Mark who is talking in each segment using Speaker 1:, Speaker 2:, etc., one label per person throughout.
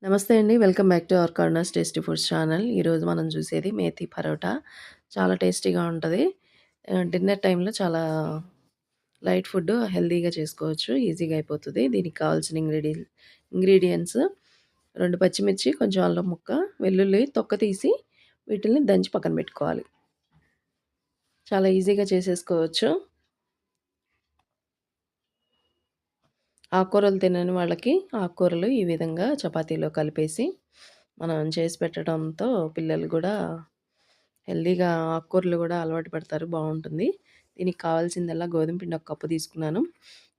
Speaker 1: నమస్తే అండి. Welcome back to our corners tasty foods channel. ఈరోజు మనం చూసేది మేథీ పరోటా. చాలా టేస్టీగా ఉంటది. డిన్నర్ టైమ్‌లో చాలా లైట్ ఫుడ్ హెల్తీగా చేసుకోవచ్చు. ఈజీగా అయిపోతది. దీనికి కావాల్సిన ఇంగ్రీడియెంట్స్ 2 పచ్చిమిర్చి, కొంచెం అల్లం ముక్క, వెల్లుల్లి తొక్క తీసి వీటిల్ని దంచి పక్కన పెట్టుకోవాలి. చాలా ఈజీగా చేసేసుకోవచ్చు. ఆకుకూరలు తినని వాళ్ళకి ఆకుకూరలు ఈ విధంగా చపాతీలో కలిపేసి మనం చేసి పెట్టడంతో పిల్లలు గూడా హెల్తీగా ఆకుకూరలు గూడా అలవాటు పడతారు. బావుంటుంది. దీనికి కావాల్సిందల్లా గోధుమ పిండి ఒక కప్పు తీసుకున్నాను.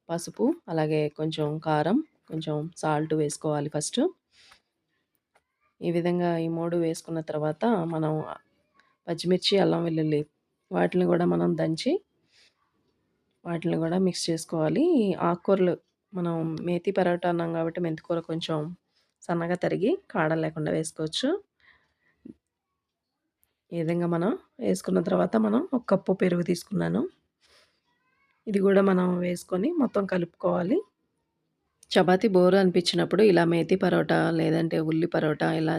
Speaker 1: పసుపు, అలాగే కొంచెం కారం, కొంచెం సాల్ట్ వేసుకోవాలి ఫస్టు. ఈ విధంగా ఈ 3 వేసుకున్న తర్వాత మనం పచ్చిమిర్చి, అల్లం వెల్లుల్లి వాటిని గూడా మనం దంచి వాటిని గూడా మిక్స్ చేసుకోవాలి. ఈ ఆకుకూరలు మనం మేథీ పరోటా అన్నాం గాబట్టి మెంతికూర కొంచెం సన్నగా తరిగి కాడలు లేకుండా వేసుకోవచ్చు. ఈ విధంగా మనం వేసుకున్న తర్వాత మనం ఒక కప్పు పెరుగు తీసుకున్నాను. ఇది గూడా మనం వేసుకొని మొత్తం కలుపుకోవాలి. చపాతీ బోరు అనిపించినప్పుడు ఇలా మేథీ పరోటా లేదంటే ఉల్లి పరోటా ఇలా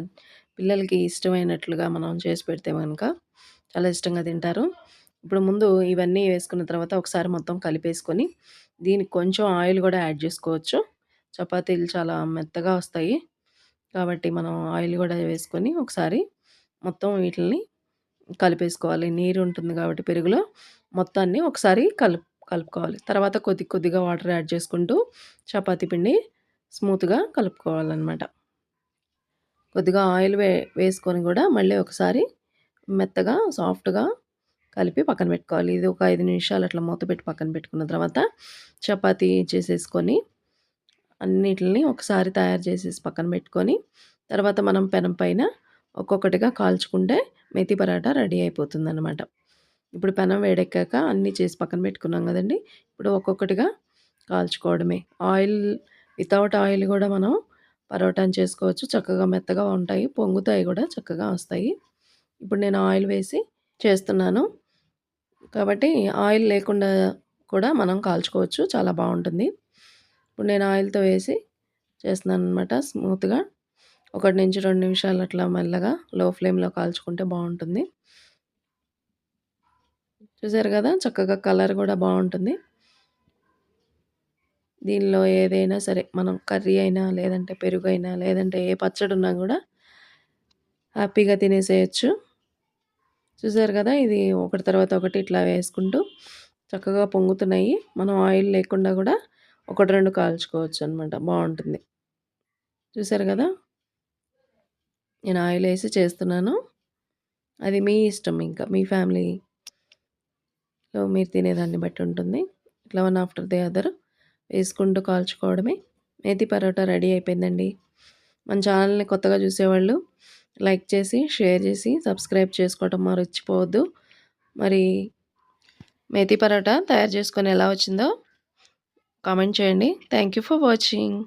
Speaker 1: పిల్లలకి ఇష్టమైనట్లుగా మనం చేసి పెడితే గనక చాలా ఇష్టంగా తింటారు. ఇప్పుడు ముందు ఇవన్నీ వేసుకున్న తర్వాత ఒకసారి మొత్తం కలిపేసుకొని దీనికి కొంచెం ఆయిల్ గూడా యాడ్ చేసుకోవచ్చు. చపాతీలు చాలా మెత్తగా వస్తాయి. కాబట్టి మనం ఆయిల్ గూడా వేసుకొని ఒకసారి మొత్తం వీటిల్ని కలిపేసుకోవాలి. నీరు ఉంటుంది కాబట్టి పెరుగులో మొత్తాన్ని ఒకసారి కలుపుకోవాలి. తర్వాత కొద్ది కొద్దిగా వాటర్ యాడ్ చేసుకుంటూ చపాతీ పిండి స్మూత్‌గా కలుపుకోవాలనమాట. కొద్దిగా ఆయిల్ వేసుకొని గూడా మళ్ళీ ఒకసారి మెత్తగా సాఫ్ట్‌గా కలిపి పక్కన పెట్టుకోవాలి. ఇది ఒక 5 నిమిషాలు అట్లా మూత పెట్టి పక్కన పెట్టుకున్న తర్వాత చపాతీ చేసేసుకొని అన్నిటిని ఒకసారి తయారు చేసేసి పక్కన పెట్టుకొని తర్వాత మనం పెనం పైన ఒక్కొక్కటిగా కాల్చుకుంటే మేథీ పరాటా రెడీ అయిపోతుందనమాట. ఇప్పుడు పెనం వేడెక్కాక అన్నీ చేసి పక్కన పెట్టుకున్నాం గదండీ! ఇప్పుడు ఒక్కొక్కటిగా కాల్చుకోవడమే. ఆయిల్ వితౌట్ ఆయిల్ గూడా మనం పరోటాని చేసుకోవచ్చు. చక్కగా మెత్తగా ఉంటాయి. పొంగుతాయి గూడా చక్కగా వస్తాయి. ఇప్పుడు నేను ఆయిల్ వేసి చేస్తున్నాను. కాబట్టి ఆయిల్ లేకుండా కూడా మనం కాల్చుకోవచ్చు. చాలా బావుంటుంది. ఇప్పుడు నేను ఆయిల్‌తో వేసి చేస్తున్నాననమాట స్మూత్‌గా. 1-2 నిమిషాలు అట్లా మెల్లగా లో ఫ్లేమ్‌లో కాల్చుకుంటే బావుంటుంది. చూసారు గదా! చక్కగా కలర్ గూడా బావుంటుంది. దీనిలో ఏదైనా సరే మనం కర్రీ అయినా, లేదంటే పెరుగైనా, లేదంటే ఏ పచ్చడున్నా గూడా హ్యాపీగా తినేసేయొచ్చు. చూసారు గదా! ఇది ఒకటి తర్వాత ఒకటి ఇట్లా వేసుకుంటూ చక్కగా పొంగుతున్నాయి. మనం ఆయిల్ లేకుండా గూడా 1, 2 కాల్చుకోవచ్చనమాట. బావుంటుంది. చూసారు గదా! నేను ఆయిలేసి చేస్తున్నాను. అది మీ ఇష్టం ఇంకా. మీ ఫ్యామిలీలో మీరు తినేదాన్ని బట్టి ఉంటుంది. ఇట్లా వన్ ఆఫ్టర్ ది అదర్ వేసుకుంటూ కాల్చుకోవడమే. మేథీ పరోటా రెడీ అయిపోయిందండి. మన ఛానల్‌ని కొత్తగా చూసేవాళ్ళు లైక్ చేసి, షేర్ చేసి, సబ్స్క్రైబ్ చేసుకోవటం మర్చిపోవద్దు. మరి మేథీ పరోటా తయారు చేసుకొని ఎలా వచ్చిందో కామెంట్ చేయండి. Thank you for watching.